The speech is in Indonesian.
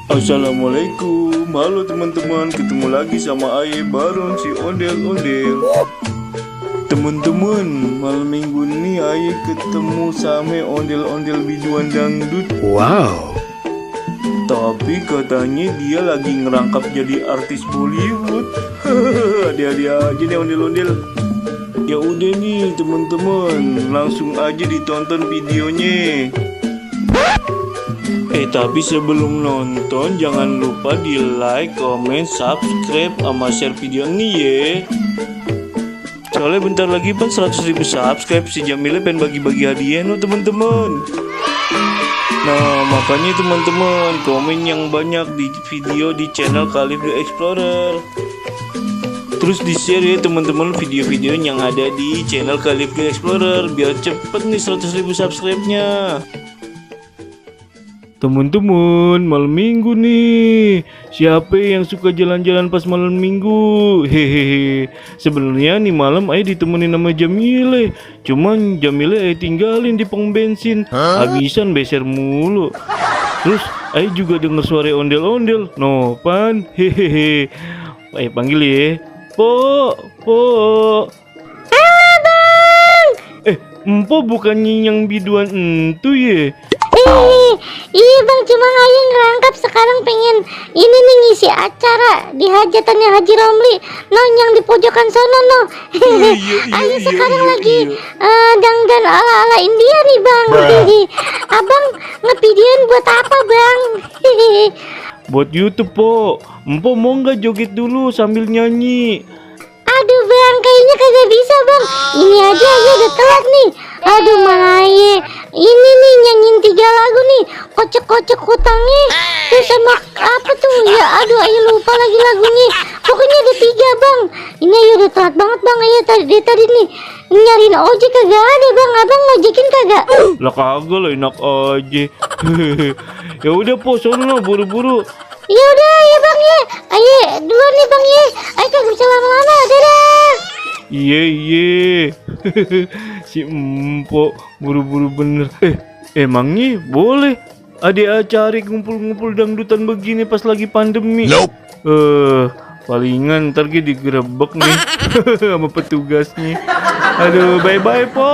Assalamualaikum, halo teman-teman, ketemu lagi sama Aye Baron si ondel-ondel. Teman-teman, malam minggu ini Aye ketemu sama ondel-ondel biduan dangdut. Wow. Tapi katanya dia lagi ngerangkap jadi artis Bollywood. Dia aja nih ondel-ondel. Ya udah nih teman-teman, langsung aja ditonton videonya. Tapi sebelum nonton jangan lupa di like, comment, subscribe, sama share video ini ya. Soalnya bentar lagi kan 100.000 subscribe, si Jamile pengen bagi-bagi hadiah no teman-teman. Nah makanya teman-teman komen yang banyak di video di channel Khalif the Explorer. Terus di share ya teman-teman video-video yang ada di channel Khalif the Explorer biar cepet nih 100.000 subscribe-nya. Teman-teman, malam minggu nih. Siapa yang suka jalan-jalan pas malam minggu? Hehehe. Sebenarnya nih malam Aye ditemenin sama Jamile. Cuman Jamile Aye tinggalin di pom bensin. Habisan beser mulu. Terus Aye juga denger suara ondel-ondel. Nopan. Hehehe. Aye panggil ya. Po. Halo bang. Empo bukannya yang biduan entu ya? Iya bang, cuma Aye ngerangkap sekarang pengen ini nih ngisi acara di hajatannya Haji Romli. No, yang di pojokan sono no. Aye sekarang lagi dangdan ala-ala India nih bang. Abang ngevideoin buat apa bang? Buat YouTube po. Empo mau nggak joget dulu sambil nyanyi? Aduh bang, kayaknya kagak bisa bang. Ini aja Aye udah telat nih. Aduh mana Aye ini nih nyanyiin 3 lagu nih, kocek-kocek hutangnya. Terus sama apa tuh ya, aduh Aye lupa lagi lagunya. Pokoknya ada 3 bang. Ini Aye udah telat banget bang. Aye tadi nih nyariin ojek kagak ada bang. Abang ngojekin kagak? Lah kagak lah, enak aja. Ya udah po, sono buru-buru. Ya udah ya bang ya. Aye duluan nih bang ya. Aye kagak bisa lama-lama. Dadah. Iya. Si Empo buru-buru bener. Emangnya boleh ada acara ngumpul-ngumpul dangdutan begini pas lagi pandemi? Nope. Palingan ntar digerebek nih sama petugasnya. Aduh, bye-bye po.